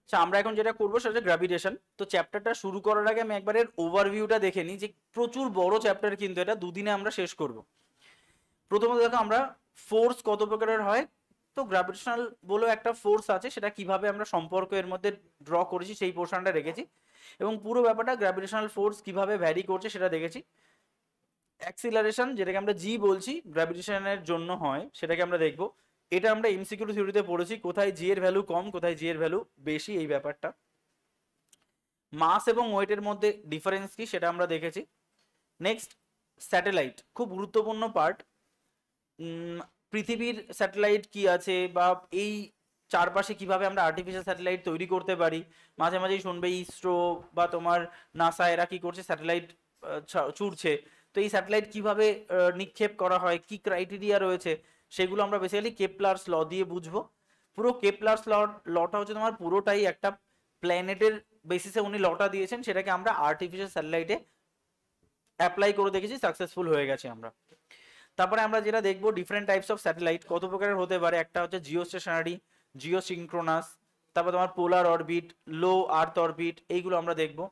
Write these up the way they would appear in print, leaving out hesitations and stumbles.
আচ্ছা, আমরা এখন যেটা করবো সেটা হচ্ছে গ্র্যাভিটেশন। তো চ্যাপ্টারটা শুরু করার আগে আমি একবার এর ওভারভিউটা দেখে নিই, যে প্রচুর বড় চ্যাপ্টার কিন্তু এটা, দুদিনে আমরা শেষ করব। প্রথমত দেখো আমরা ফোর্স কত প্রকারের হয়। তো গ্র্যাভিটেশনাল বলে একটা ফোর্স আছে, সেটা কিভাবে আমরা সম্পর্ক এর মধ্যে ড্র করেছি সেই পোর্শনটা রেখেছি, এবং পুরো ব্যাপারটা গ্র্যাভিটেশনাল ফোর্স কিভাবে ভ্যারি করছে সেটা দেখেছি। অ্যাক্সিলারেশন, যেটাকে আমরা জি বলছি, গ্র্যাভিটেশনের জন্য হয়, সেটাকে আমরা দেখব। এটা আমরা এমসিকিউ থিওরিতে পড়েছি, কোথায় জি এর ভ্যালু কম, কোথায় জি এর ভ্যালু বেশি, এই ব্যাপারটা। মাস এবং ওয়েটের মধ্যে ডিফারেন্স কি সেটা আমরা দেখেছি। নেক্সট, স্যাটেলাইট, খুব গুরুত্বপূর্ণ পার্ট। পৃথিবীর স্যাটেলাইট কি আছে, বা এই চারপাশে কিভাবে আমরা আর্টিফিশিয়াল স্যাটেলাইট তৈরি করতে পারি। মাঝে মাঝেই শুনবে ইসরো বা তোমার নাসা এরা কি করছে, স্যাটেলাইট ছুড়ছে। তো এই স্যাটেলাইট কিভাবে নিক্ষেপ করা হয়, কি ক্রাইটেরিয়া রয়েছে, সেগুলো আমরা বেসিক্যালি কেপলারস ল দিয়ে বুঝবো। পুরো কেপলারস লটা হচ্ছে তোমার পুরোটাই একটা প্ল্যানেটের বেসিসে উনি লটা দিয়েছেন, সেটাকে আমরা আর্টিফিশিয়াল স্যাটেলাইটে অ্যাপ্লাই করে দেখেছি, সাকসেসফুল হয়ে গেছে আমরা। তারপরে আমরা যেটা দেখবো, ডিফারেন্ট টাইপস অফ স্যাটেলাইট কত প্রকারের হতে পারে। একটা হচ্ছে জিও স্টেশনারি, জিও সিনক্রোনাস, তারপর তোমার পোলার অরবিট, লো আর্থ অরবিট, এইগুলো আমরা দেখবো।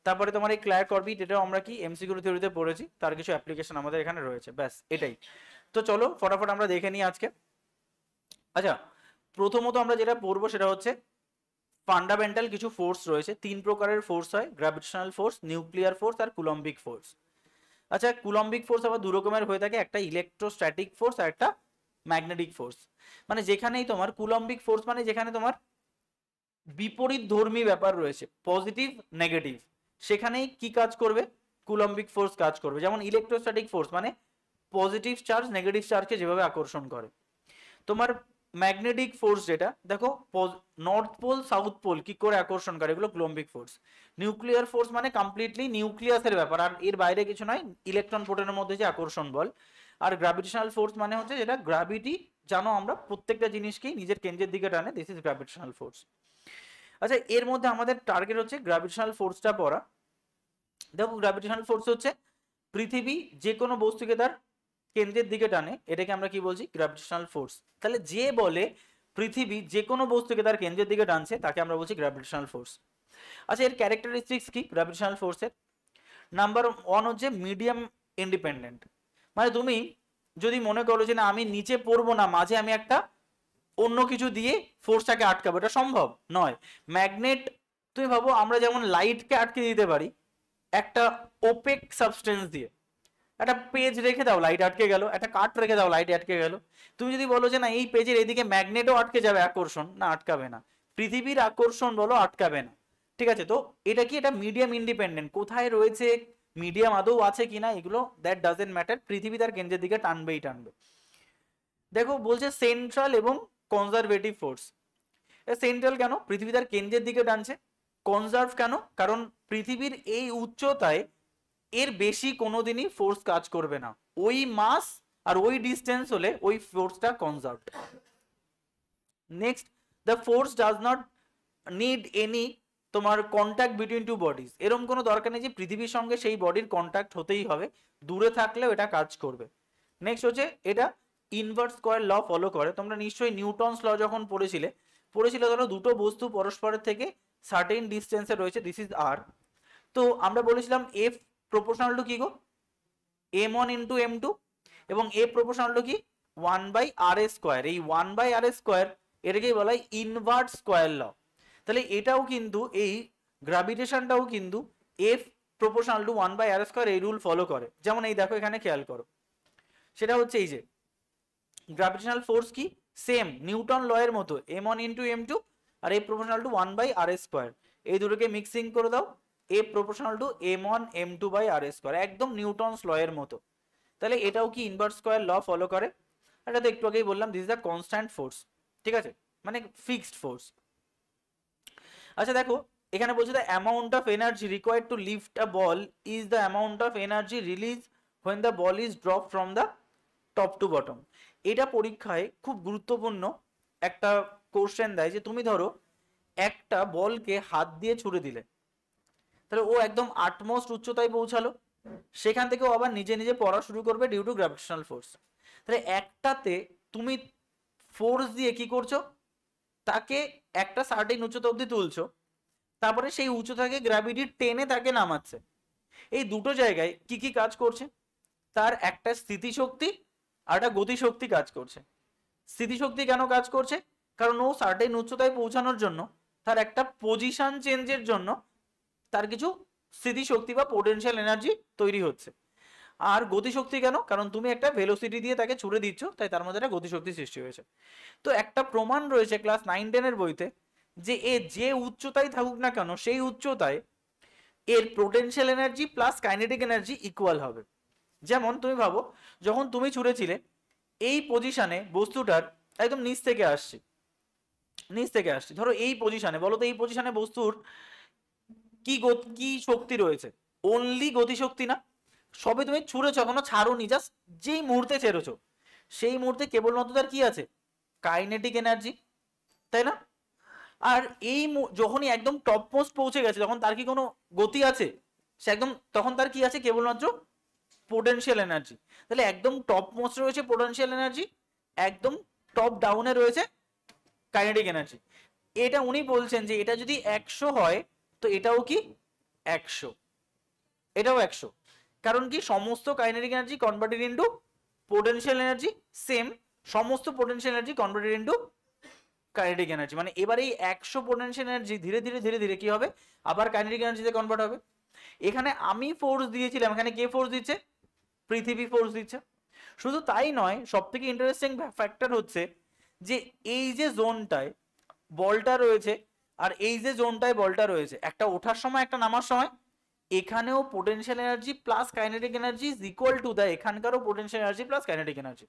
তারপরে তোমার এই ক্ল্যার্ক অরবিট, এটাও আমরা কি এমসিকিউ থিওরিতে পড়েছি, তার কিছু অ্যাপ্লিকেশন আমাদের এখানে রয়েছে, ব্যাস এটাই। তো চলো ফটাফট আমরা দেখে নিই আজকে। আচ্ছা, প্রথমত আমরা যেটা পড়বো সেটা হচ্ছে ফান্ডামেন্টাল কিছু ফোর্স রয়েছে। তিন প্রকারের ফোর্স হয়, গ্র্যাভিটেশনাল ফোর্স, নিউক্লিয়ার ফোর্স আর কুলম্বিক ফোর্স। আচ্ছা, কুলম্বিক ফোর্স আবার দু রকমের হয়ে থাকে, একটা ইলেকট্রোস্ট্যাটিক ফোর্স আর একটা ম্যাগনেটিক ফোর্স। মানে যেখানেই তোমার কুলম্বিক ফোর্স, মানে যেখানে তোমার বিপরীত ধর্মী ব্যাপার রয়েছে, পজিটিভ নেগেটিভ, সেখানেই কি কাজ করবে, কুলম্বিক ফোর্স কাজ করবে। যেমন ইলেকট্রোস্ট্যাটিক ফোর্স মানে পজিটিভ চার্জ নেগেটিভ চার্জকে যেভাবে আকর্ষণ করে। তোমার ম্যাগনেটিক ফোর্স যেটা দেখো, নর্থ পোল সাউথ পোল কি করে আকর্ষণ করে, এগুলো কুলম্বিক ফোর্স। নিউক্লিয়ার ফোর্স মানে কমপ্লিটলি নিউক্লিয়াসের ব্যাপার, আর এর বাইরে কিছু নয়, ইলেকট্রন প্রোটনের মধ্যে যে আকর্ষণ বল। আর গ্র্যাভিটেশনাল ফোর্স মানে হচ্ছে যেটা গ্র্যাভিটি, জানো আমরা প্রত্যেকটা জিনিসকেই নিজের কেন্দ্রের দিকে টানে, দিস ইজ গ্র্যাভিটেশনাল ফোর্স। আচ্ছা, এর মধ্যে আমাদের টার্গেট হচ্ছে গ্র্যাভিটেশনাল ফোর্সটা পড়া। দেখো, গ্র্যাভিটেশনাল ফোর্স হচ্ছে পৃথিবী যে কোনো বস্তুকে তার কেন্দ্রের দিকে টানে, এটাকে আমরা কি বলছি, গ্র্যাভিটেশনাল ফোর্স। তাহলে যে বলে পৃথিবী যে কোনো বস্তুকে তার কেন্দ্রের দিকে টানছে, তাকে আমরা বলছি গ্র্যাভিটেশনাল ফোর্স। আচ্ছা, এর ক্যারেক্টারিস্টিক্স কি গ্র্যাভিটেশনাল ফোর্সের? নাম্বার ওয়ান হচ্ছে মিডিয়াম ইন্ডিপেন্ডেন্ট। মানে তুমি যদি মনে করো যে না আমি নিচে পড়বো না, মাঝে আমি একটা অন্য কিছু দিয়ে ফোর্সটাকে আটকাবো, এটা সম্ভব নয়। ম্যাগনেট, তুমি ভাবো আমরা যেমন লাইটকে আটকে দিতে পারি একটা ওপেক সাবস্টেন্স দিয়ে, একটা পেজ রেখে দাও লাইট আটকে গেল, একটা কাঠ রেখে দাও লাইট আটকে গেল। তুমি যদি বলো যে না এই পেজের এদিকে ম্যাগনেটও আটকে যাবে, আকর্ষণ, না আটকাবে না। পৃথিবীর আকর্ষণ বলো আটকাবে না। ঠিক আছে, তো এটা কি, এটা মিডিয়াম ইন্ডিপেন্ডেন্ট, কোথায় রয়েছে, মিডিয়াম আদৌ আছে কিনা, এগুলো দ্যাট ডাজেন্ট ম্যাটার, পৃথিবী তার কেন্দ্রের দিকে টানবেই টানবে। দেখো বলছে সেন্ট্রাল এবং কনজারভেটিভ ফোর্স। সেন্ট্রাল কেন, পৃথিবী তার কেন্দ্রের দিকে টানছে। কনজার্ভ কেন, কারণ পৃথিবীর এই উচ্চতায় এর বেশি কোনোদিনই ফোর্স কাজ করবে না, ওই মাস আর ওই ডিস্টেন্স হলে ওই ফোর্সটা conserve. Next, the force does not need any তোমার কন্ট্যাক্ট বিটুইন টু বডিজ, এরকম কোনো দরকার নেই যে পৃথিবীর সঙ্গে সেই বডির কন্ট্যাক্ট হতেই হবে, দূরে থাকলেও এটা কাজ করবে। নেক্সট হচ্ছে এটা ইনভার্স স্কয়ার ল ফলো করে। তোমরা নিশ্চয়ই নিউটনস ল যখন পড়েছিলে ধরো দুটো বস্তু পরস্পরের থেকে সার্টেন ডিস্টেন্সে রয়েছে, দিস ইজ আর। তো আমরা বলেছিলাম এফ প্রপোর্শনাল টু কি গো, m one into m two, এবং এ প্রপোর্শনাল টু কি, ওয়ান বাই আর এ স্কোয়ার। এই ওয়ান বাই আর এ স্কোয়ার এটাকেই বলা হয় ইনভার্স স্কোয়ার ল। তাহলে এটাও কিন্তু, এই গ্র্যাভিটেশনটাও কিন্তু F proportional to one by r square এই রুল ফলো করে। যেমন এই দেখো এখানে খেয়াল করো, সেটা হচ্ছে এই যে গ্র্যাভিটেশনাল ফোর্স কি, সেম নিউটন ল এর মতো, m one into m two, আর এ proportional to one by r square, এই দুটোকে মিক্সিং করে দাও, এ proportional to m one m two by r square, একদম নিউটনস ল এর মতো। তাহলে এটাও কি ইনভার্স স্কোয়ার ল ফলো করে। এটা তো একটু আগেই বললাম, this is the constant force, ঠিক আছে, মানে ফিক্সড ফোর্স। আচ্ছা দেখো, এখানে বলছে the amount of energy required to lift a ball is the amount of energy release when the ball is drop from the top to bottom. এটা পরীক্ষায় খুব গুরুত্বপূর্ণ একটা কোশ্চেন দেয়, যে তুমি ধরো একটা বলকে হাত দিয়ে ছুড়ে দিলে, তাহলে ও একদম আটমোস্ট উচ্চতায় পৌঁছালো, সেখান থেকে ও আবার নিজে নিজে পড়া শুরু করবে ডিউ টু গ্র্যাভিটেশনাল ফোর্স। তাহলে একটাতে তুমি ফোর্স দিয়ে কি করছো, তাকে একটা সার্টেন উচ্চতা অবধি তুলছো, তারপরে সেই উচ্চতাকে গ্র্যাভিটি টেনে তাকে নামাচ্ছে। এই দুটো জায়গায় কি কি কাজ করছে? তার একটা স্থিতিশক্তি আর একটা গতিশক্তি কাজ করছে। স্থিতিশক্তি কেন কাজ করছে? কারণ ও সার্টেন উচ্চতায় পৌঁছানোর জন্য তার একটা পজিশন চেঞ্জের জন্য তার কিছু স্থিতিশক্তি বা পোটেনশিয়াল এনার্জি তৈরি হচ্ছে। আর গতিশক্তি কেন? কারণ তুমি একটা ভেলোসিটি দিয়ে তাকে ছুড়ে দিচ্ছ, তাই তার মধ্যে একটা গতিশক্তি সৃষ্টি হয়েছে। তো একটা প্রমাণ রয়েছে ক্লাস 9-10 বইতে যে এ যে উচ্চতায় থাকুক না কেন সেই উচ্চতায় এর potential energy plus kinetic energy equal হবে। যেমন তুমি ভাবো, যখন তুমি ছুড়েছিলে এই পজিশনে বস্তুটার একদম নিচ থেকে আসছে, ধরো এই পজিশনে, বলো তো এই পজিশনে বস্তুর কি শক্তি রয়েছে? অনলি গতিশক্তি না? সবে তুমি ছুঁড়েছো, এখনো ছাড়োনি, জাস্ট যেই মুহূর্তে ছেড়েছো সেই মুহূর্তে কেবলমাত্র তার কি আছে? কাইনেটিক এনার্জি, তাই না? আর এই যখনই একদম টপ মোস্ট পৌঁছে গেছে, তখন তার কি কোনো গতি আছে? সে একদম তখন তার কি আছে? কেবলমাত্র পোটেনশিয়াল এনার্জি। তাহলে একদম টপ মোস্ট রয়েছে পোটেনশিয়াল এনার্জি, একদম টপ ডাউনে রয়েছে কাইনেটিক এনার্জি। এটা উনি বলছেন যে এটা যদি 100 হয় তো এটাও কি 100, এটাও 100। কারণ কি? সমস্ত kinetic energy converted into potential energy same, সমস্ত potential energy converted into kinetic energy. মানে এবার এই 100 পোটেনশিয়াল এনার্জি ধীরে ধীরে ধীরে ধীরে কি হবে? আবার কাইনেটিক এনার্জিতে কনভার্ট হবে। এখানে আমি ফোর্স দিয়েছিলাম, এখানে কে ফোর্স দিচ্ছে? পৃথিবী ফোর্স দিচ্ছে। শুধু তাই নয়, সব থেকে ইন্টারেস্টিং ফ্যাক্টর হচ্ছে যে এই যে জোনটায় বলটা রয়েছে আর এই যে জোনটায় বলটা রয়েছে, একটা ওঠার সময় একটা নামার সময়, এখানেও potential energy plus kinetic energy is equal to the এখানকারও potential energy plus kinetic energy.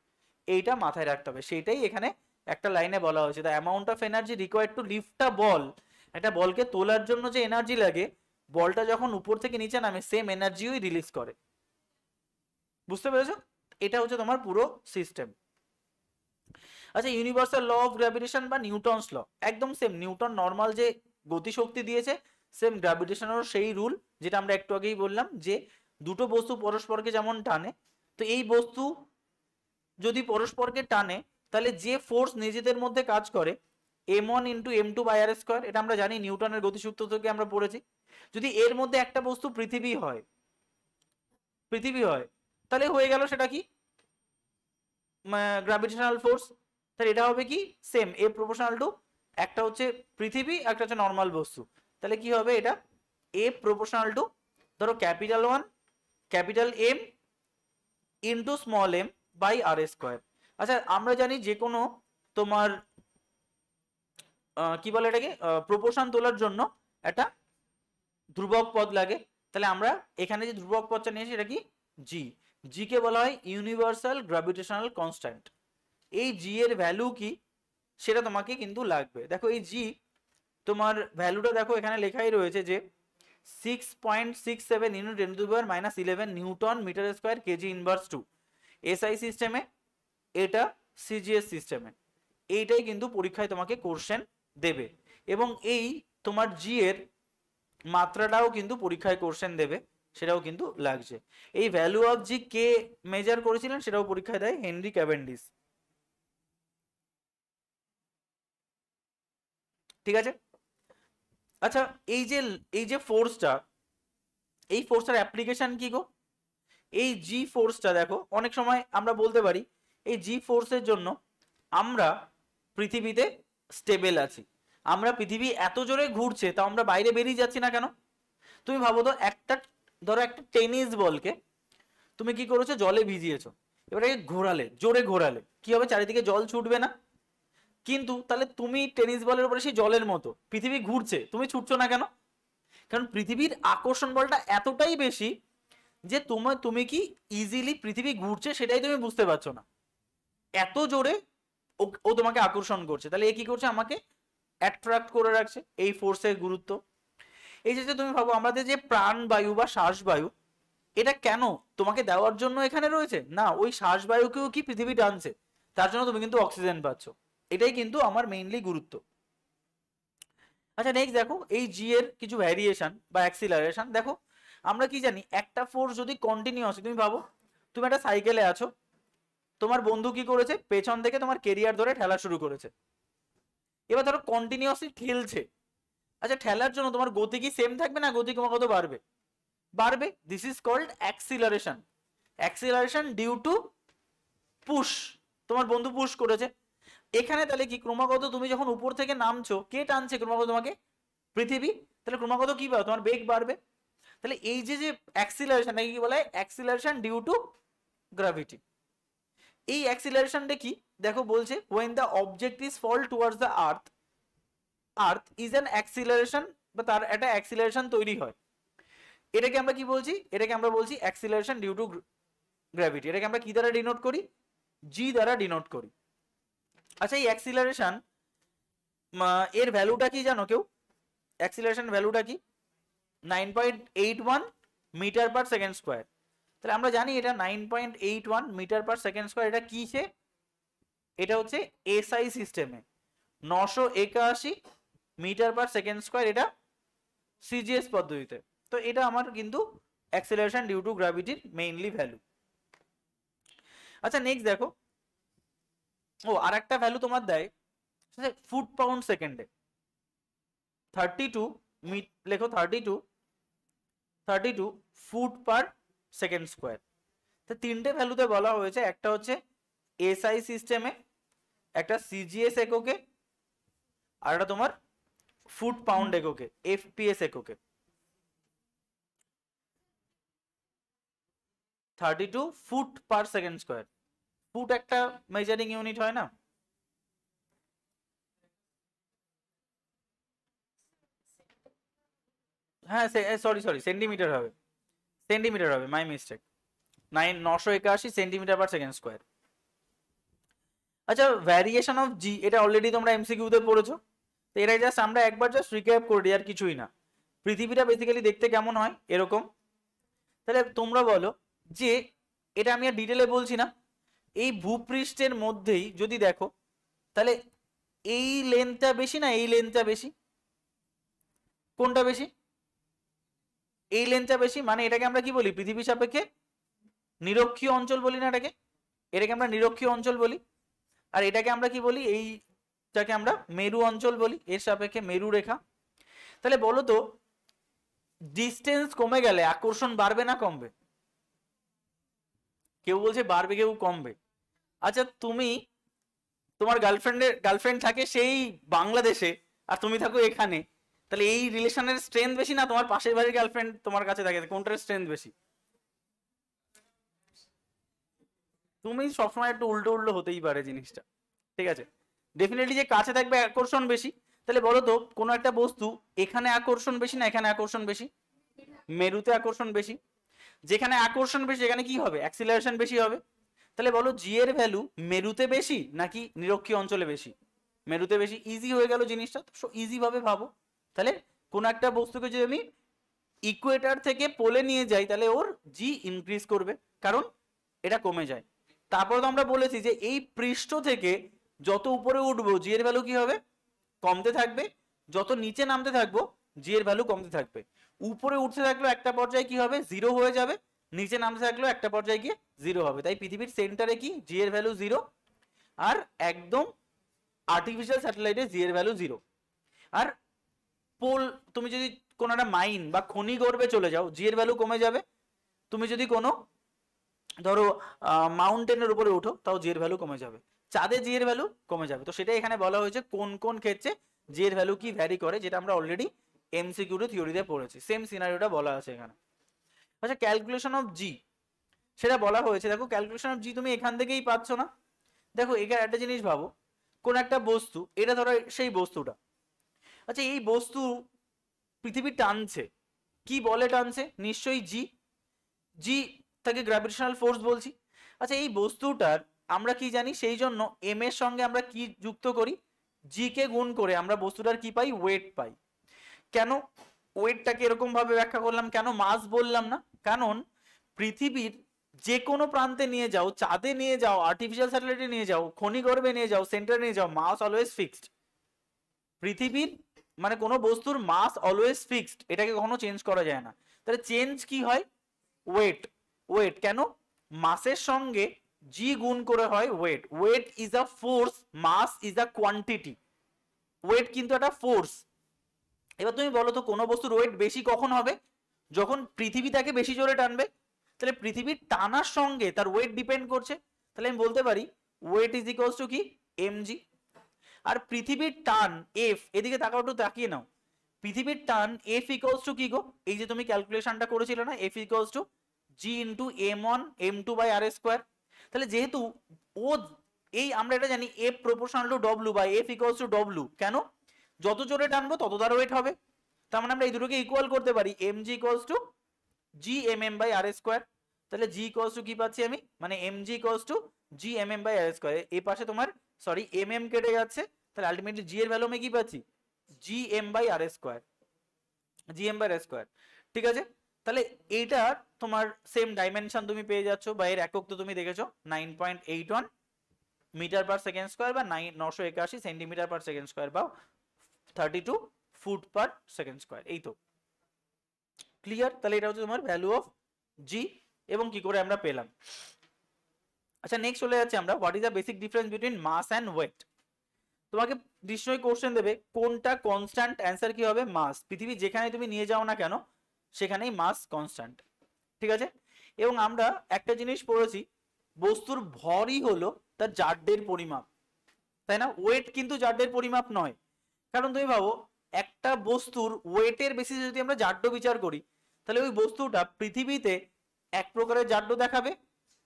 এইটা মাথায় রাখতে হবে, সেটাই এখানে একটা লাইনে বলা হয়েছে, the amount of energy required to lift a ball. একটা বলকে তোলার জন্য যে এনার্জি লাগে, বলটা যখন উপর থেকে নিচে নামে সেম এনার্জিই রিলিজ করে। বুঝতে পেরেছো? এটা হচ্ছে তোমার পুরো সিস্টেম। আচ্ছা, ইউনিভার্সাল ল অফ গ্র্যাভিটেশন বা নিউটনস ল একদম সেম। নিউটন নর্মাল যে গতিশক্তি দিয়েছে, সেম গ্র্যাভিটেশনেরও সেই রুল, যেটা আমরা একটু আগেই বললাম যে দুটো বস্তু পরস্পরকে যেমন টানে, তো এই বস্তু যদি পরস্পরকে টানে তাহলে যে ফোর্স নিজেদের মধ্যে কাজ করে m1 into m2 by r square, এটা আমরা জানি নিউটনের গতিসূত্র থেকে আমরা পড়েছি। যদি এর মধ্যে একটা বস্তু পৃথিবী হয়, তাহলে হয়ে গেল সেটা কি? Gravitational force. তাহলে এটা হবে কি? সেম এ প্রপোর্শনাল টু, একটা হচ্ছে পৃথিবী, একটা হচ্ছে নর্মাল বস্তু, তাহলে কি হবে? এটা এ প্রপোর্শনাল টু, ধরো capital 1 capital M into small m by r square. আচ্ছা, আমরা জানি যে কোনো তোমার কি বলে এটাকে, প্রপোর্শন তোলার জন্য একটা ধ্রুবক পদ লাগে। তাহলে আমরা এখানে যে ধ্রুবক পদটা নিয়েছি এটা কি? জি। জি কে বলা হয় ইউনিভার্সাল গ্র্যাভিটেশনাল কনস্ট্যান্ট। এই জি এর ভ্যালু কি সেটা তোমাকে কিন্তু লাগবে। দেখো এই জি তোমার ভ্যালুটা দেখো এখানে লেখাই রয়েছে যে 6.67 into 10 to the power -11 newton metre square KG inverse to. SI সিস্টেমে, এটা সিজিএস সিস্টেমে, এইটাই কিন্তু পরীক্ষায় তোমাকে কোশ্চেন দেবে। এবং এই তোমার জি এর মাত্রাটাও কিন্তু পরীক্ষায় কোশ্চেন দেবে, সেটাও কিন্তু লাগছে। এই value of G K measure করেছিলেন সেটাও পরীক্ষায় দেয় হেনরি ক্যাভেন্ডিশ। ঠিক আছে? আচ্ছা, এই যে ফোর্সটা, এই ফোর্সটার অ্যাপ্লিকেশন কি গো? এই জি ফোর্সটা দেখো অনেক সময় আমরা বলতে পারি এই জি ফোর্সের জন্য আমরা পৃথিবীতে স্টেবল আছি, আমরা পৃথিবী এত জোরে ঘুরছে তাও আমরা বাইরে বেরিয়ে যাচ্ছি না কেন? তুমি ভাবো তো, ধরো একটা টেনিস বলকে তুমি কি করেছো? জলে ভিজিয়েছো, এবারে ঘোরালে, জোরে ঘোরালে কি হবে? চারিদিকে জল ছুটবে না? কিন্তু তাহলে তুমি টেনিস বলের উপরে সেই জলের মতো, পৃথিবী ঘুরছে, তুমি ছুটছো না কেন? কারণ পৃথিবীর আকর্ষণ বলটা এতটাই বেশি যে তুমি কি ইজিলি পৃথিবী ঘুরছে সেটাই তুমি বুঝতে পারছো না, এত জোরে ও তোমাকে আকর্ষণ করছে। তাহলে এ কি করছে? আমাকে অ্যাট্রাক্ট করে রাখছে, এই ফোর্সের গুরুত্ব। এই যে তুমি ভাবো আমাদের যে প্রাণবায়ু বা শ্বাসবায়ু, এটা কেন তোমাকে দেওয়ার জন্য এখানে রয়েছে? না, ওই শ্বাসবায়ুকেও কি পৃথিবী টানছে, তার জন্য তুমি কিন্তু অক্সিজেন পাচ্ছ। এটাই কিন্তু আমার মেইনলি গুরুত্ব। আচ্ছা, নেক্সট দেখো এই জি এর কিছু ভ্যারিয়েশন বা অ্যাক্সিলারেশন। দেখো আমরা কি জানি, একটা ফোর্স যদি কন্টিনিউয়াস, তুমি ভাবো তুমি একটা সাইকেলে আছো, তোমার বন্ধু কি করেছে? পেছন থেকে তোমার কেরিয়ার ধরে ঠেলা শুরু করেছে। এবার ধরো কন্টিনিউয়াসলি ঠেলছে, আচ্ছা ঠেলার জন্য তোমার গতি কি সেম থাকবে না গতি ক্রমাগত বাড়বে? বাড়বে। This is called acceleration. Acceleration due to push, তোমার বন্ধু পুশ করেছে। এখানে তাহলে কি ক্রমাগত তুমি যখন উপর থেকে নামছো, কে টানছে ক্রমাগত তোমাকে? পৃথিবী। তাহলে ক্রমাগত কি পাবে? তোমার বেগ বাড়বে। তাহলে এই যে যে অ্যাক্সিলারেশন, কি বলা হয়? Acceleration due to gravity. এই অ্যাক্সিলারেশনটা কি দেখো বলছে, when the object is fall towards the earth is an acceleration, বা তার একটা অ্যাক্সিলারেশন তৈরি হয়। এটাকে আমরা কি বলছি? এটাকে আমরা বলছি অ্যাক্সিলারেশন ডিউ টু গ্র্যাভিটি। এটাকে আমরা কি দ্বারা ডিনোট করি? জি দ্বারা ডিনোট করি। আচ্ছা এই অ্যাক্সিলারেশন এর ভ্যালুটা কি জানো কেউ? অ্যাক্সিলারেশন ভ্যালুটা কি? 9.81 মিটার পার সেকেন্ড স্কোয়ার। তাহলে আমরা জানি এটা 9.81 মিটার পার সেকেন্ড স্কোয়ার। এটা কিসে? এটা হচ্ছে এসআই সিস্টেমে 981 মিটার পার সেকেন্ড স্কোয়ার, এটা সিজিএস পদ্ধতিতে। তো এটা আমার কিন্তু অ্যাক্সিলারেশন ডিউ টু গ্র্যাভিটির মেইনলি ভ্যালু। আচ্ছা নেক্সট দেখো, ও আর একটা ভ্যালু তোমার দেয় ফুট পাউন্ড সেকেন্ডে। 32 লেখো 32 ফুট পার সেকেন্ড স্কোয়ার। তো তিনটে ভ্যালুতে বলা হয়েছে, একটা হচ্ছে এসআই সিস্টেমে, একটা সিজিএস এককে, আর একটা তোমার ফুট পাউন্ড এককে, এফপিএস এককে। 32 ফুট পার সেকেন্ড স্কোয়ার। ফুট একটা মেজারিং ইউনিট হয় না? হ্যাঁ সরি সেন্টিমিটার হবে, সেন্টিমিটার হবে, my mistake. 981 centimetre per second square. আচ্ছা ভ্যারিয়েশন অফ জি, এটা অলরেডি তোমরা এমসিকিউতে পড়েছো। তো এটা জাস্ট আমরা একবার জাস্ট রিক্যাপ করে দিই, আর কিছুই না। পৃথিবীটা বেসিক্যালি দেখতে কেমন হয়? এরকম। তাহলে তোমরা বলো যে, এটা আমি আর ডিটেলে বলছি না, এই ভূপৃষ্ঠের মধ্যেই যদি দেখো, তাহলে এই লেন্থটা বেশি না এই লেন্থটা বেশি? কোনটা বেশি? এই লেন্থটা বেশি। মানে এটাকে আমরা কি বলি? পৃথিবী সাপেক্ষে নিরক্ষীয় অঞ্চল বলি না এটাকে? এটাকে আমরা নিরক্ষীয় অঞ্চল বলি। আর এটাকে আমরা কি বলি? এইটাকে আমরা মেরু অঞ্চল বলি, এর সাপেক্ষে মেরু রেখা। তাহলে বলো তো, ডিস্টেন্স কমে গেলে আকর্ষণ বাড়বে না কমবে? কেউ বলছে বাড়বে, কেউ কমবে। আচ্ছা তুমি, তোমার গার্লফ্রেন্ড থাকে সেই বাংলাদেশে আর তুমি থাকো এখানে, তাহলে এই রিলেশনের স্ট্রেংথ বেশি না তোমার পাশের বাড়ির গার্লফ্রেন্ড তোমার কাছে থাকে? কোনটার স্ট্রেংথ বেশি? তুমি সবসময় একটু উল্টো উল্টো হতেই পারে জিনিসটা, ঠিক আছে? ডেফিনেটলি যে কাছে থাকবে আকর্ষণ বেশি। তাহলে বলো তো, কোনো একটা বস্তু এখানে আকর্ষণ বেশি না এখানে আকর্ষণ বেশি? মেরুতে আকর্ষণ বেশি। যেখানে আকর্ষণ বেশি এখানে কি হবে? অ্যাক্সিলারেশন বেশি হবে। তাহলে বলো জি এর ভ্যালু মেরুতে বেশি নাকি নিরক্ষীয় অঞ্চলে বেশি? মেরুতে বেশি। ইজি হয়ে গেল জিনিসটা, ইজি ভাবে ভাবো। তাহলে কোন একটা বস্তুকে যদি আমি ইকুয়েটার থেকে পোলে নিয়ে যাই, তাহলে ওর জি ইনক্রিজ করবে, কারণ এটা কমে যায়। তারপর তো আমরা বলেছি যে এই পৃষ্ঠ থেকে যত উপরে উঠবো জি এর ভ্যালু কি হবে? কমতে থাকবে। যত নিচে নামতে থাকবো জি এর ভ্যালু কমতে থাকবে। উপরে উঠতে থাকলেও একটা পর্যায়ে কি হবে? জিরো হয়ে যাবে। নিচে নামতে থাকলেও একটা পর্যায়ে গিয়ে জিরো হবে। তাই পৃথিবীর সেন্টারে কি জি এর ভ্যালু জিরো, আর একদম আর্টিফিশিয়াল স্যাটেলাইটে জি এর ভ্যালু জিরো। আর পোল, তুমি যদি কোনো একটা মাইন বা খনি গর্ভে চলে যাও জি এর ভ্যালু কমে যাবে। তুমি যদি কোনো ধরো মাউন্টেনের উপরে উঠো তাও জি এর ভ্যালু কমে যাবে। চাঁদে জি এর ভ্যালু কমে যাবে। তো সেটাই এখানে বলা হয়েছে কোন কোন ক্ষেত্রে জি এর ভ্যালু কি ভ্যারি করে, যেটা আমরা অলরেডি এমসিকিউ থিওরিতে পড়েছি। সেম সিনারিওটা বলা আছে এখানে। আচ্ছা ক্যালকুলেশন অফ জি, সেটা বলা হয়েছে। দেখো ক্যালকুলেশন অফ জি তুমি এখান থেকেই পাচ্ছ না। দেখো এখানে একটা জিনিস ভাবো, কোন একটা বস্তু, এটা ধরো সেই বস্তুটা, আচ্ছা এই বস্তু পৃথিবী টানছে, কি বলে টানছে? নিশ্চয়ই জি। জি তাকে গ্র্যাভিটেশনাল ফোর্স বলছি। আচ্ছা এই বস্তুটার আমরা কি জানি? সেই জন্য এম এর সঙ্গে আমরা কি যুক্ত করি? জি কে গুণ করে আমরা বস্তুটার কি পাই? ওয়েট পাই। কেন ওয়েটটাকে এরকম ভাবে ব্যাখ্যা করলাম, কেন মাস বললাম না? কারণ পৃথিবীর যে কোনো প্রান্তে নিয়ে যাও, চাঁদে নিয়ে যাও, আর্টিফিশিয়াল স্যাটেলাইটে নিয়ে যাও, খনিগর্ভে নিয়ে যাও, সেন্টারে নিয়ে যাও, মাস অলওয়েজ ফিক্সড। পৃথিবীর মানে কোনো বস্তুর মাস অলওয়েজ ফিক্সড, এটাকে কখনো চেঞ্জ করা যায় না। তাহলে চেঞ্জ কি হয়? ওয়েট। ওয়েট কেন? মাসের সঙ্গে জি গুণ করে হয় weight. Weight is a force, mass is a quantity. Weight কিন্তু একটা ফোর্স। এবার তুমি বলো তো কোনো বস্তুর ওয়েট বেশি কখন হবে? যখন পৃথিবী তাকে বেশি জোরে টানবে। তাহলে পৃথিবীর টানার সঙ্গে তার ওয়েট ডিপেন্ড করছে। তাহলে আমি বলতে পারি ওয়েট ইজ ইকুয়ালস টু কি, mg। আর পৃথিবীর টান এফ, এদিকে তাকাও, একটু তাকিয়ে নাও, পৃথিবীর টান এফ ইকুয়ালস টু কি গো? এই যে তুমি ক্যালকুলেশনটা করেছিলে না, F equals to G into m1 m2 by r square. তাহলে যেহেতু ও, এই আমরা এটা জানি F proportional to W by F equals to W, কেন? যত জোরে টানবো তত তার ওয়েট হবে। তার মানে আমরা এই দুটোকে ইকুয়াল করতে পারি, mg equals to G M m by r square. তাহলে জি ইকুয়ালস টু কি পাচ্ছি আমি, মানে mg equals to G M m by r square. এই পাশে তোমার সরি এম এম কেটে যাচ্ছে, তাহলে আলটিমেটলি জি এর ভ্যালু আমি কি পাচ্ছি, G M by r square, G M by r square. ঠিক আছে, তাহলে এইটার তোমার সেম ডাইমেনশন তুমি পেয়ে যাচ্ছ, বা এর একক তো তুমি দেখেছো 9.81 মিটার পার সেকেন্ড স্কোয়ার, বা 981 সেন্টিমিটার পার সেকেন্ড স্কোয়ার, বা 32 ফুট পার সেকেন্ড স্কোয়ার। এই তো ক্লিয়ার? তাহলে এটা হচ্ছে তোমার ভ্যালু অফ জি, এবং কি করে আমরা পেলাম। আচ্ছা নেক্সট চলে যাচ্ছে আমরা, what is the basic difference between mass and weight. তোমাকে নিশ্চয়ই কোশ্চেন দেবে কোনটা কনস্ট্যান্ট, অ্যান্সার কি হবে, মাস। পৃথিবী যেখানে তুমি নিয়ে যাও না কেন সেখানেই মাস কনস্ট্যান্ট। ঠিক আছে, এবং আমরা একটা জিনিস পড়েছি, বস্তুর ভরই হলো তার জাড্যের পরিমাপ, তাই না? ওয়েট কিন্তু জাড্যের পরিমাপ নয়। কারণ তুমি ভাবো একটা বস্তুর ওয়েটের বেসিসে যদি আমরা জাড্য বিচার করি, তাহলে ওই বস্তুটা পৃথিবীতে এক প্রকারের জাড্য দেখাবে,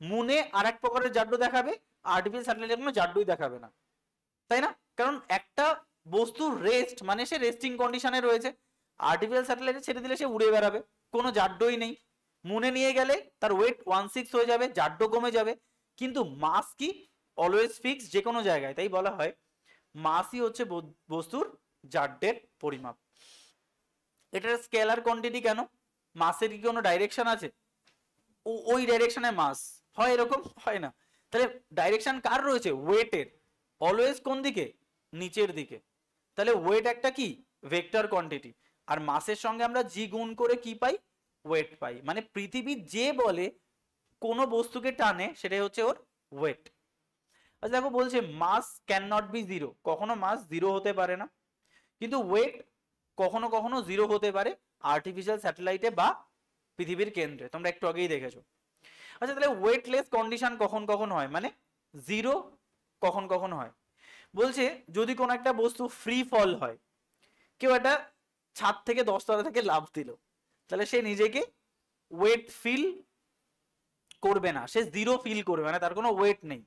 মুনে আর এক প্রকারের জাড্য দেখাবে, আর্টিফিশিয়াল স্যাটেলাইটে কোনো জাড্যই দেখাবে না, তাই না? কারণ একটা বস্তুর রেস্ট মানে সে রেস্টিং কন্ডিশনে রয়েছে, আর্টিফিশিয়াল স্যাটেলাইটে ছেড়ে দিলে সে উড়ে বেড়াবে, কোনো জাড্যই নেই। মুনে নিয়ে গেলে তার ওয়েট 1/6 হয়ে যাবে, জাড্য কমে যাবে, কিন্তু মাস কি অলওয়েজ ফিক্স যে কোনো জায়গায়। তাই বলা হয় মাসই হচ্ছে বস্তুর জাড্যের পরিমাপ। এটার স্কেলার কোয়ান্টিটি কেন? মাসের কি কোনো ডাইরেকশন আছে? ওই ডাইরেকশনে মাস হয়, এরকম হয় না। তাহলে ডাইরেকশন কার রয়েছে? ওয়েটের। অলওয়েজ কোন দিকে? নিচের দিকে। তাহলে ওয়েট একটা কি ভেক্টর কোয়ান্টিটি, আর মাসের সঙ্গে আমরা জি গুণ করে কি পাই? ওয়েট পাই। মানে পৃথিবী যে বলে কোনো বস্তুকে টানে সেটাই হচ্ছে ওর ওয়েট। আচ্ছা দেখো বলছে মাস ক্যান নট বি জিরো, কখনো মাস জিরো হতে পারে না, কিন্তু ওয়েট কখনো কখনো জিরো হতে পারে আর্টিফিশিয়াল স্যাটেলাইটে বা পৃথিবীর কেন্দ্রে, তোমরা একটু আগেই দেখেছো। আচ্ছা তাহলে ওয়েটলেস কন্ডিশন কখন কখন হয়, মানে জিরো কখন কখন হয়? বলছে যদি কোনো একটা বস্তু ফ্রি ফল হয়, কেউ একটা ছাদ থেকে 10 তলা থেকে লাফ দিল, তাহলে সে নিজেকে ওয়েট ফিল করবে না, সে জিরো ফিল করবে, মানে তার কোনো ওয়েট নেই।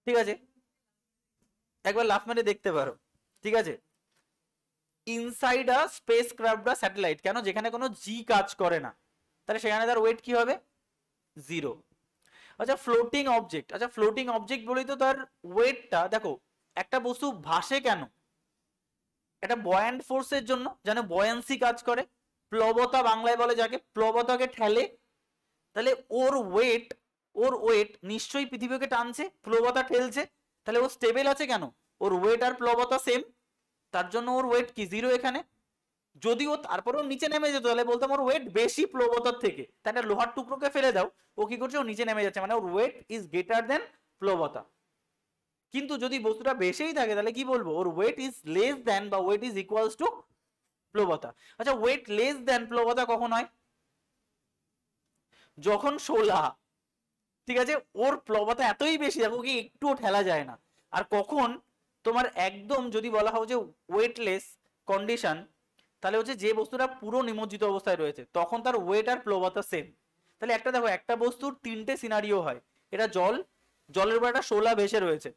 ঠিক আছে, একবার লাফ মেরে দেখতে পারো। ঠিক আছে, ইনসাইড আ স্পেস ক্রাফট বা স্যাটেলাইট, কেন? যেখানে কোনো জি কাজ করে না, তাহলে সেখানে তার ওয়েট কি হবে? জিরো। আচ্ছা ফ্লোটিং অবজেক্ট, আচ্ছা ফ্লোটিং অবজেক্ট বলেই তো তার ওয়েটটা, দেখো একটা বস্তু ভাসে কেন? একটা বয়ান্ট ফোর্সের জন্য, যেন বয়ান্সি কাজ করে, প্লবতা বাংলায় বলে যাকে, প্লবতাকে ঠেলে। তাহলে ওর ওয়েট নিশ্চয়ই পৃথিবীকে টানছে, প্লবতা ঠেলছে, তাহলে ও স্টেবল আছে কেন? ওর ওয়েট আর প্লবতা সেম, তার জন্য ওর ওয়েট কি জিরো এখানে। যদি ও তারপরেও নিচে নেমে যেত তাহলে বলতাম ওর ওয়েট বেশি প্লবতার থেকে, তাই একটা লোহার টুকরোকে ফেলে দাও, ও কি করছে? ও নিচে নেমে যাচ্ছে, মানে ওর ওয়েট ইজ গ্রেটার দেন প্লবতা। কিন্তু যদি বস্তুটা বেশিই থাকে তাহলে কি বলবো? ওর ওয়েট ইজ লেস দেন বা ওয়েট ইজ ইকুয়ালস টু প্লবতা। আচ্ছা ওয়েট লেস দেন প্লবতা কখন হয়? যখন শোলা, ঠিক আছে, ওর প্লবতা এতই বেশি দেখো কি একটুও ঠেলা যায় না। আর কখন তোমার একদম যদি বলা হয় যে ওয়েটলেস কন্ডিশন, তাহলে হচ্ছে যে বস্তুটা পুরো নিমজ্জিত অবস্থায় রয়েছে, তখন তার ওয়েট আর প্লবতা সেম। তাহলে একটা দেখো একটা বস্তুর তিনটে সিনারিও হয়, এটা জল, জলের উপর একটা শোলা ভেসে রয়েছে,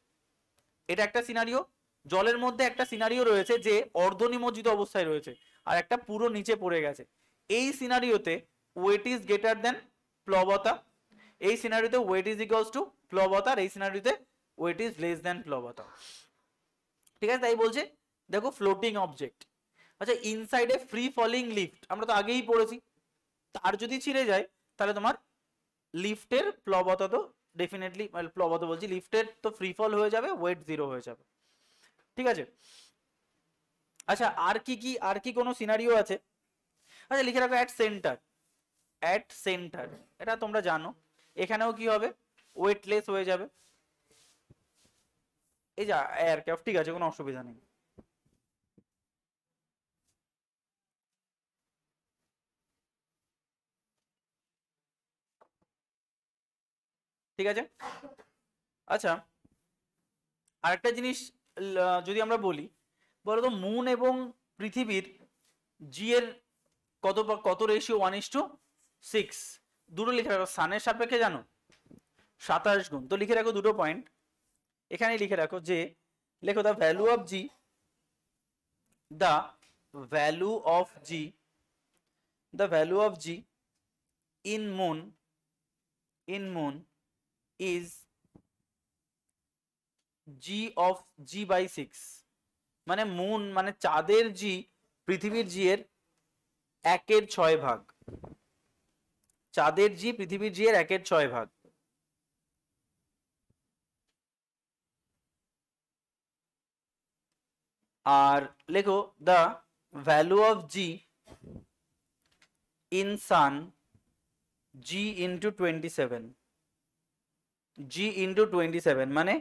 এটা একটা সিনারিও। জলের মধ্যে একটা সিনারিও রয়েছে যে অর্ধ নিমজ্জিত অবস্থায় রয়েছে, আর একটা পুরো নিচে পড়ে গেছে। এই সিনারিওতে ওয়েট ইজ গ্রেটার দেন প্লবতা, এই সিনারিওতে ওয়েট ইজ ইকুয়ালস টু প্লবতা, আর এই সিনারিওতে ওয়েট ইজ লেস দেন প্লবতা। ঠিক আছে, তাই বলছে দেখো ফ্লোটিং অবজেক্ট। আচ্ছা inside a free falling lift, আমরা তো আগেই পড়েছি, তার যদি ছিঁড়ে যায় তাহলে তোমার লিফটের প্লবতা তো ডেফিনেটলি, প্লবতা বলছি, লিফটের তো ফ্রি ফল হয়ে যাবে, ওয়েট জিরো হয়ে যাবে। ঠিক আছে, আচ্ছা আর কি কোনো সিনারিও আছে? আচ্ছা লিখে রাখো অ্যাট সেন্টার, অ্যাট সেন্টার, এটা তোমরা জানো, এখানেও কি হবে? ওয়েটলেস হয়ে যাবে। এই যা এয়ারক্রাফট, ঠিক আছে কোনো অসুবিধা নেই। ঠিক আছে। আচ্ছা, আরেকটা জিনিস যদি আমরা বলি, বলতো মুন এবং পৃথিবীর জি এর কত রেশিও? 1:6। দুটো লিখে রাখো, সানের সাপেক্ষে জানো 27 গুণ। তো লিখে রাখো দুটো পয়েন্ট, এখানে লিখে রাখো যে, লেখো the value of G, the value of G, the value of g in moon is G of g/6। মানে মুন মানে চাঁদের জি পৃথিবীর জি এর 1/6 ভাগ। চাঁদের জি পৃথিবীর জি এর 1/6 ভাগ। আর লেখো the value of g in sun g into 27। G into 27 মানে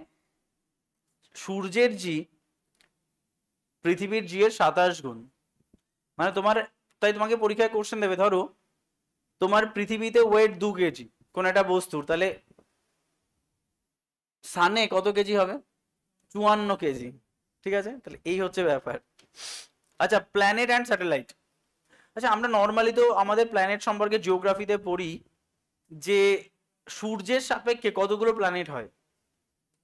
সূর্যের জি পৃথিবীর জি এর 27 গুণ। মানে তোমার, তাই তোমাকে পরীক্ষায় কোশ্চেন দেবে, ধরো তোমার পৃথিবীতে ওয়েট 2 কেজি কোন একটা বস্তুর, তাহলে সানে কত কেজি হবে? 54 কেজি। ঠিক আছে, তাহলে এই হচ্ছে ব্যাপার। আচ্ছা, প্ল্যানেট অ্যান্ড স্যাটেলাইট। আচ্ছা, আমরা নর্মালি তো আমাদের প্ল্যানেট সম্পর্কে জিওগ্রাফিতে পড়ি যে সূর্যের সাপেক্ষে কতগুলো প্ল্যানেট হয়।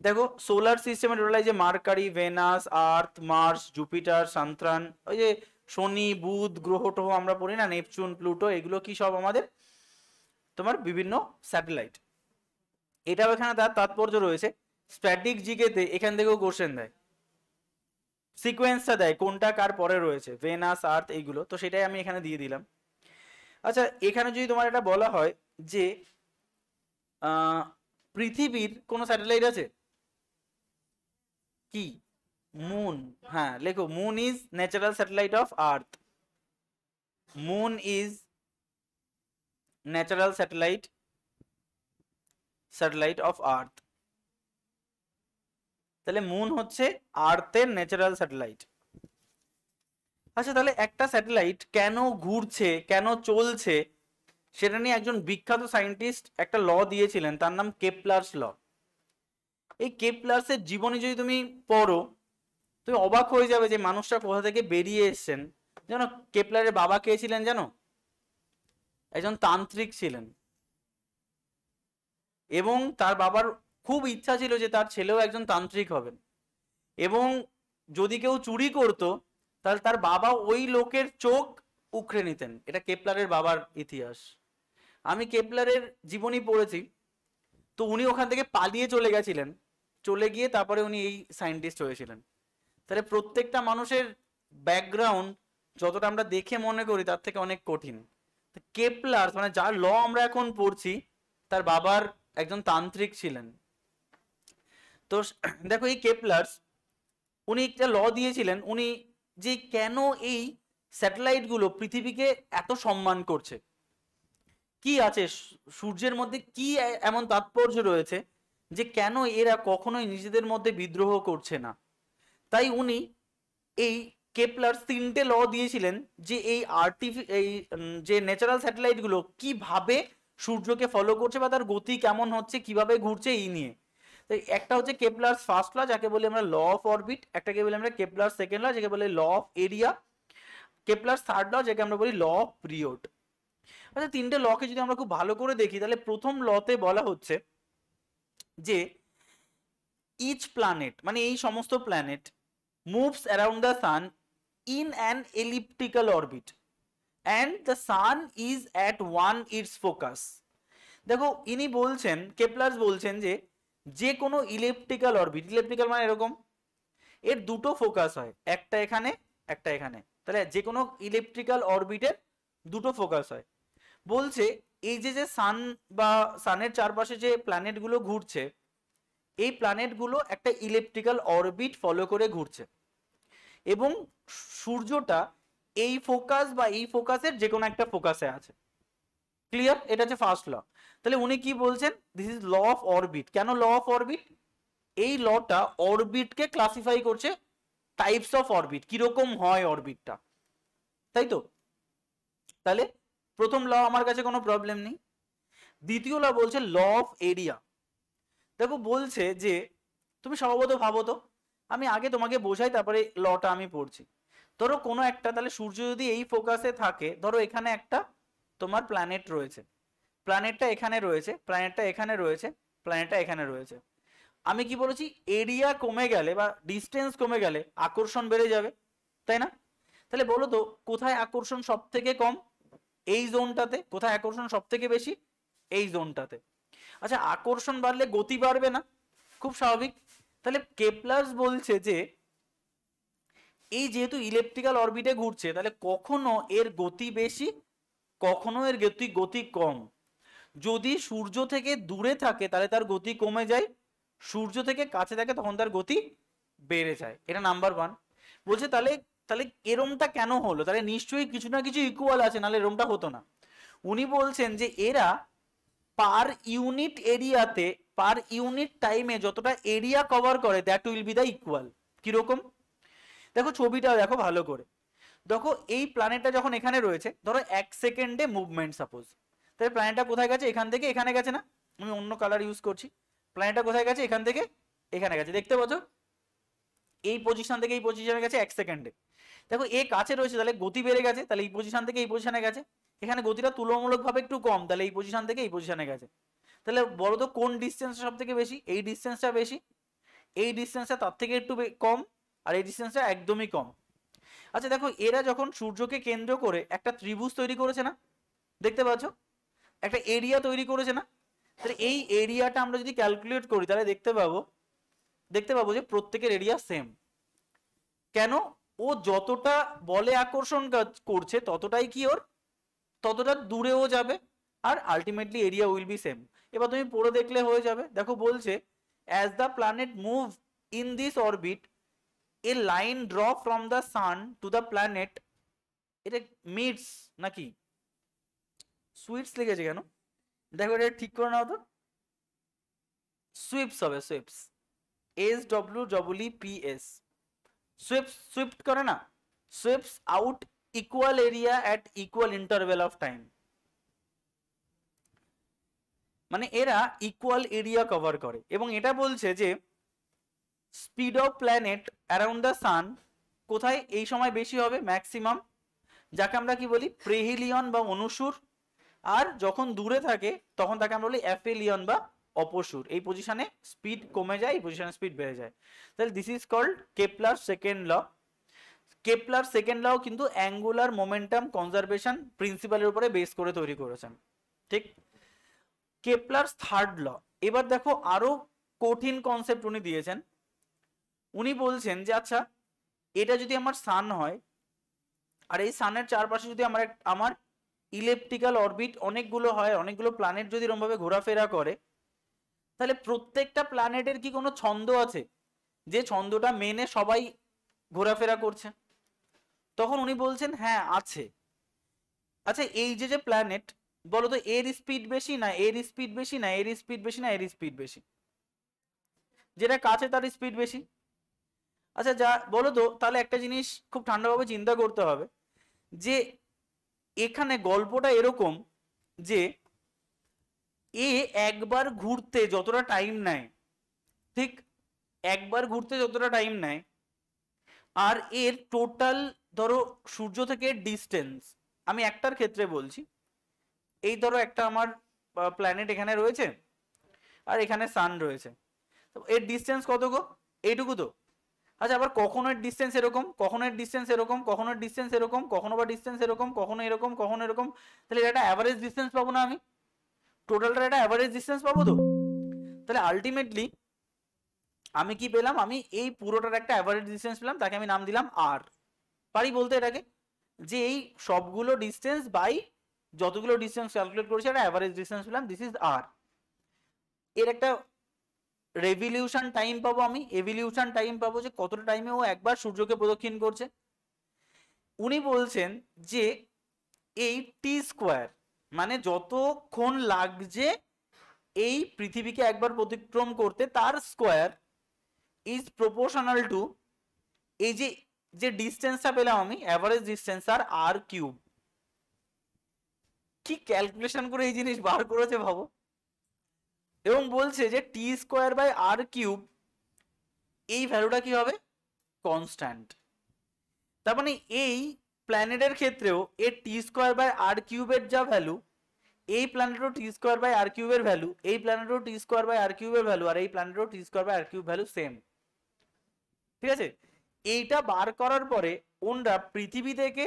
দেখো সোলার সিস্টেমে টোটাল যে মার্কারি, ভেনাস, আর্থ, মার্স, জুপিটার, সান্থ্রান, ওই যে শনি, বুধ গ্রহ টহ আমরা পড়ি না, নেপচুন, প্লুটো, এগুলো কি সব আমাদের তোমার বিভিন্ন স্যাটেলাইট। এটাও এখানে তার তাৎপর্য রয়েছে। স্ট্যাটিক জিকেতে এখান থেকেও কোশ্চেন দেয়, সিকোয়েন্সটা দেয় কোনটা কার পরে রয়েছে, ভেনাস, আর্থ, এইগুলো। তো সেটাই আমি এখানে দিয়ে দিলাম। আচ্ছা, এখানে যদি তোমার এটা বলা হয় যে পৃথিবীর কোন স্যাটেলাইট আছে কি? মুন। হ্যাঁ, লেখো moon is natural satellite of earth. Moon is natural satellite of earth. তাহলে মুন হচ্ছে আর্থের ন্যাচারাল স্যাটেলাইট। আচ্ছা, তাহলে একটা স্যাটেলাইট কেন ঘুরছে, কেন চলছে, সেটা নিয়ে একজন বিখ্যাত সায়েন্টিস্ট একটা ল দিয়েছিলেন, তার নাম কেপলারস ল। এই কেপলার্সের জীবনী যদি তুমি পড়ো, তুমি অবাক হয়ে যাবে যে মানুষটা কোথা থেকে বেরিয়ে এসছেন। জানো কেপলারের বাবা কে ছিলেন? জানো, একজন তান্ত্রিক ছিলেন, এবং তার বাবার খুব ইচ্ছা ছিল যে তার ছেলেও একজন তান্ত্রিক হবেন, এবং যদি কেউ চুরি করতো তাহলে তার বাবা ওই লোকের চোখ উখড়ে নিতেন। এটা কেপলারের বাবার ইতিহাস। আমি কেপলারের জীবনী পড়েছি। তো উনি ওখান থেকে পালিয়ে চলে গেছিলেন, চলে গিয়ে তারপরে উনি এই সায়েন্টিস্ট হয়েছিলেন। তাহলে প্রত্যেকটা মানুষের ব্যাকগ্রাউন্ড যতটা আমরা দেখে মনে করি তার থেকে অনেক কঠিন। কেপলার মানে যার ল আমরা এখন পড়ছি, তার বাবার একজন তান্ত্রিক ছিলেন। তো দেখো এই কেপলার্স, উনি একটা ল দিয়েছিলেন, উনি যে কেন এই স্যাটেলাইট গুলো পৃথিবীকে এত সম্মান করছে, কি আছে সূর্যের মধ্যে, কি এমন তাৎপর্য রয়েছে যে কেন এরা কখনোই নিজেদের মধ্যে বিদ্রোহ করছে না। তাই উনি এই কেপলার 3টে ল দিয়েছিলেন যে এই এই যে ন্যাচারাল স্যাটেলাইট গুলো কিভাবে সূর্যকে ফলো করছে বা তার গতি কেমন হচ্ছে, কিভাবে ঘুরছে, এই নিয়ে। তো একটা হচ্ছে কেপলার ফার্স্ট ল, যাকে বলি আমরা ল অফ অরবিট। একটাকে বলি আমরা কেপলার সেকেন্ড ল, যাকে বলে law of area. Kepler third law, যাকে আমরা বলি ল অফ পিরিয়ড। আচ্ছা, 3টে লকে যদি আমরা খুব ভালো করে দেখি, তাহলে প্রথম লতে বলা হচ্ছে যে ইচ প্ল্যানেট মানে এই সমস্ত planet moves around the sun in an elliptical orbit and the sun is at one its focus। দেখো ইনি বলছেন, কেপলার্স বলছেন যে যে কোনো ইলেপটিক্যাল অরবিট, ইলেপটিক্যাল মানে এরকম, এর দুটো ফোকাস হয়, একটা এখানে একটা এখানে। তাহলে যে কোনো ইলেপট্রিক্যাল অরবিটের দুটো ফোকাস হয়। বলছে এই যে যে সান বা সানের চারপাশে যে প্ল্যানেটগুলো ঘুরছে, এই প্ল্যানেটগুলো একটা ইলেপট্রিক্যাল অরবিট ফলো করে ঘুরছে, এবং সূর্যটা এই ফোকাস বা এই ফোকাসের যে কোনো একটা ফোকাসে আছে। ক্লিয়ার? এটা হচ্ছে ফার্স্ট ল। তাহলে উনি কি বলছেন, this is law of orbit. কেন ল অফ অরবিট? এই লটা অরবিটকে ক্লাসিফাই করছে, টাইপস অফ অরবিট, কিরকম হয় অরবিটটা, তাই তো? তাহলে প্রথম ল আমার কাছে কোনো প্রবলেম নেই। দ্বিতীয় ল বলছে ল অফ এরিয়া। দেখো বলছে যে তুমি স্বভাবত ভাবো তো, আমি আগে তোমাকে বোঝাই তারপরে লটা আমি পড়ছি। ধরো কোনো একটা, তাহলে সূর্য যদি এই ফোকাসে থাকে, ধরো এখানে একটা তোমার প্ল্যানেট রয়েছে, প্ল্যানেটটা এখানে রয়েছে, প্ল্যানেটটা এখানে রয়েছে, প্ল্যানেটটা এখানে রয়েছে। আমি কি বলেছি, এরিয়া কমে গেলে বা ডিস্টেন্স কমে গেলে আকর্ষণ বেড়ে যাবে, তাই না? তাহলে বলো তো কোথায় আকর্ষণ সব থেকে কম? এই জোনটাতে। কোথায় আকর্ষণ সব থেকে বেশি? এই জোনটাতে। আচ্ছা, আকর্ষণ বাড়লে গতি বাড়বে না? খুব স্বাভাবিক। তাহলে কেপলার বলছে যে এই যেহেতু ইলেকট্রিক্যাল অরবিটে ঘুরছে, তাহলে কখনো এর গতি বেশি, কখনো এর গতি কম। যদি সূর্য থেকে দূরে থাকে তাহলে তার গতি কমে যায়, সূর্য থেকে কাছে থাকে তখন তার গতি বেড়ে যায়। এটা নাম্বার ওয়ান। বলছে তাহলে তাহলে এরমটা কেন হলো? তাহলে নিশ্চয়ই কিছু না কিছু ইকুয়াল আছে, নাহলে এরমটা হতো না। উনি বলছেন যে এরা পার ইউনিট এরিয়াতে, পার ইউনিট টাইমে যতটা এরিয়া কভার করে, that will be the equal. কিরকম? দেখো ছবিটা দেখো ভালো করে। দেখো এই প্ল্যানেটটা যখন এখানে রয়েছে, ধরো 1 সেকেন্ডে মুভমেন্ট সাপোজ, তাহলে প্ল্যানেটটা কোথায় গেছে? এখান থেকে এখানে গেছে না? আমি অন্য কালার ইউজ করছি। প্ল্যানেটটা কোথায় গেছে? এখান থেকে এখানে গেছে, দেখতে পাচ্ছ? এই পজিশন থেকে এই পজিশনে গেছে 1 সেকেন্ডে। দেখো এ কাছে রয়েছে, তাহলে গতি বেড়ে গেছে, তাহলে এই পজিশন থেকে এই পজিশনে গেছে। এখানে গতিটা তুলনামূলকভাবে একটু কম, তাহলে এই পজিশন থেকে এই পজিশনে গেছে। তাহলে বলো তো কোন ডিস্টেন্সটা সব থেকে বেশি? এই ডিস্টেন্সটা বেশি, এই ডিস্টেন্সটা তার থেকে একটু কম, আর এই ডিস্টেন্সটা একদমই কম। আচ্ছা দেখো, এরা যখন সূর্যকে কেন্দ্র করে একটা ত্রিভুজ তৈরি করেছে না, দেখতে পাচ্ছ? একটা এরিয়া তৈরি করেছে না? তাহলে এই এরিয়াটা আমরা যদি ক্যালকুলেট করি তাহলে দেখতে পাবো যে প্রত্যেকের এরিয়া সেম। কেন? ও যতটা বলে আকর্ষণ করছে ততটাই কি ওর ততটা দূরেও যাবে, আর ultimately area will be same. এবার তুমি পড়ে দেখলে হয়ে যাবে। দেখো বলছে as the planet move in this orbit, a line draw from the sun to the planet, এটা মিটস নাকি সুইটস লিখেছে কেন? দেখো এটা ঠিক করে নাও তো, সুইপস হবে, সুইপস, SWEEPS, সুইফট করে না, sweeps out equal area at equal interval of time. মানে এরা ইকুয়াল এরিয়া কভার করে। এবং এটা বলছে যে speed of planet around the sun কোথায় এই সময় বেশি হবে? ম্যাক্সিমাম, যাকে আমরা কি বলি? প্রেহিলিয়ন বা অনুসুর। আর যখন দূরে থাকে তখন তাকে আমরা বলি অ্যাফেলিয়ন বা অপসুর। এই পজিশনে স্পিড কমে যায়, এই পজিশনে স্পিড বেড়ে যায়। তাহলে this is called Kepler second law. Kepler second লও কিন্তু অ্যাঙ্গুলার মোমেন্টাম কনজারভেশন প্রিন্সিপালের উপরে বেস করে তৈরি করেছেন, ঠিক? কেপলার থার্ড ল, এবার দেখো আরো কঠিন কনসেপ্ট উনি দিয়েছেন। উনি বলছেন যে আচ্ছা, এটা যদি আমার সান হয়, আর এই সানের চারপাশে যদি আমার ইলেকট্রিক্যাল অরবিট অনেকগুলো হয়, অনেকগুলো প্ল্যানেট যদি এরকমভাবে ঘোরাফেরা করে, তাহলে প্রত্যেকটা প্ল্যানেটের কি কোনো ছন্দ আছে যে ছন্দটা মেনে সবাই ঘোরাফেরা করছে? তখন উনি বলছেন হ্যাঁ আছে। আচ্ছা এই যে প্ল্যানেট, বলো তো এর স্পিড বেশি না এর স্পিড বেশি না এর স্পিড বেশি না এর স্পিড বেশি? যেটা কাছে তার স্পিড বেশি। আচ্ছা যা বলো তো, তাহলে একটা জিনিস খুব ঠান্ডাভাবে চিন্তা করতে হবে যে এখানে গল্পটা এরকম যে এ একবার ঘুরতে যতটা টাইম নেয়, ঠিক একবার ঘুরতে যতটা টাইম নেয়, আর এর টোটাল ধরো সূর্য থেকে ডিস্টেন্স, আমি একটার ক্ষেত্রে বলছি, এই ধরো একটা আমার প্ল্যানেট এখানে রয়েছে আর এখানে সান রয়েছে, তো এর ডিস্টেন্স কত গো? এইটুকু তো। আচ্ছা আবার কখনো এর ডিস্টেন্স এরকম, কখনো এর ডিস্টেন্স এরকম, কখনো এর ডিস্টেন্স এরকম, কখনো বা ডিস্টেন্স এরকম, কখনো এরকম, কখনো এরকম, তাহলে এটা একটা অ্যাভারেজ ডিস্টেন্স পাবো না? আমি টোটালটা একটা অ্যাভারেজ ডিস্টেন্স পাবো তো। তাহলে আলটিমেটলি আমি কি পেলাম? আমি এই পুরোটার একটা অ্যাভারেজ ডিস্টেন্স পেলাম, তাকে আমি নাম দিলাম আর। পারি বলতে এটাকে যে এই সবগুলো ডিস্টেন্স বাই যতগুলো ডিস্টেন্স ক্যালকুলেট করেছি একটা অ্যাভারেজ ডিস্টেন্স পেলাম, দিস ইজ আর। এর একটা রেভলিউশন টাইম পাবো, আমি এভলিউশন টাইম পাবো যে কতটা টাইমে ও একবার সূর্যকে প্রদক্ষিণ করছে। উনি বলছেন যে এই টি স্কোয়ার মানে যতক্ষণ লাগছে এই পৃথিবীকে একবার প্রতিক্রম করতে, তার স্কোয়ার ইজ প্রপোর্শনাল টু এই যে ডিস্টেন্সটা পেলাম আমি অ্যাভারেজ ডিস্টেন্স আর আর কিউব। কি ক্যালকুলেশন করে এই জিনিস বার করেছে ভাবো। এবং বলছে যে টি স্কোয়ার বাই আর কিউব এই ভ্যালুটা কি হবে, কনস্ট্যান্ট। তার মানে এই প্ল্যানেটের ক্ষেত্রেও এর টি স্কোয়ার বাই আর কিউবের যা ভ্যালু, এই প্ল্যানেটেরও টি স্কোয়ার বাই আর কিউবের ভ্যালু, এই প্ল্যানেটেরও টি স্কোয়ার বাই আর কিউবের ভ্যালু, আর এই প্ল্যানেটেরও T square by r cube value same. ঠিক আছে, এইটা বার করার পরে ওনরা পৃথিবী থেকে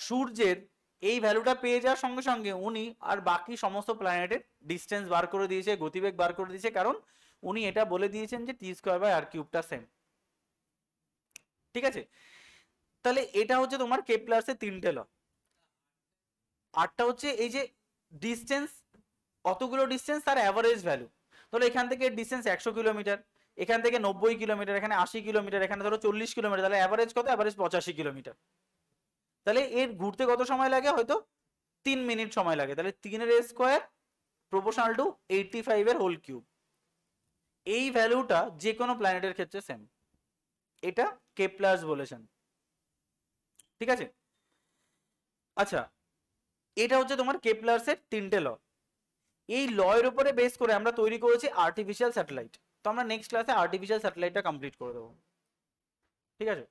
সূর্যের এই ভ্যালুটা পেয়ে যাওয়ার সঙ্গে সঙ্গে উনি আর বাকি সমস্ত প্ল্যানেটের ডিস্টেন্স বার করে দিয়েছে, গতিবেগ বার করে দিয়েছে, কারণ উনি এটা বলে দিয়েছেন যে টি স্কোয়ার বাই আর কিউবটা সেম। ঠিক আছে, তাহলে এটা হচ্ছে তোমার কেপলার্সের তিনটে ল। আরটা হচ্ছে এই যে ডিস্টেন্স, অতগুলো ডিস্টেন্স তার অ্যাভারেজ ভ্যালু। তাহলে এখান থেকে ডিস্টেন্স 100 কিলোমিটার, এখান থেকে 90 কিলোমিটার, এখানে 80 কিলোমিটার, এখানে ধরো 40 কিলোমিটার, তাহলে অ্যাভারেজ কত, অ্যাভারেজ 85 কিলোমিটার। তাহলে এর ঘুরতে কত সময় লাগে, হয়তো 3 মিনিট সময় লাগে। তাহলে 3 এর স্কোয়ার প্রপোর্শনাল টু 85 এর হোল কিউব। এই ভ্যালুটা যে কোনো প্ল্যানেটের ক্ষেত্রে সেম, এটা কেপলার্স বলেছেন। ঠিক আছে, আচ্ছা এটা হচ্ছে তোমার কেপলার্সের তিনটে ল। এই ল এর উপরে বেস করে আমরা তৈরি করেছি আর্টিফিশিয়াল স্যাটেলাইট। তো আমরা নেক্সট ক্লাসে আর্টিফিশিয়াল স্যাটেলাইটটা কমপ্লিট করে দেবো। ঠিক আছে।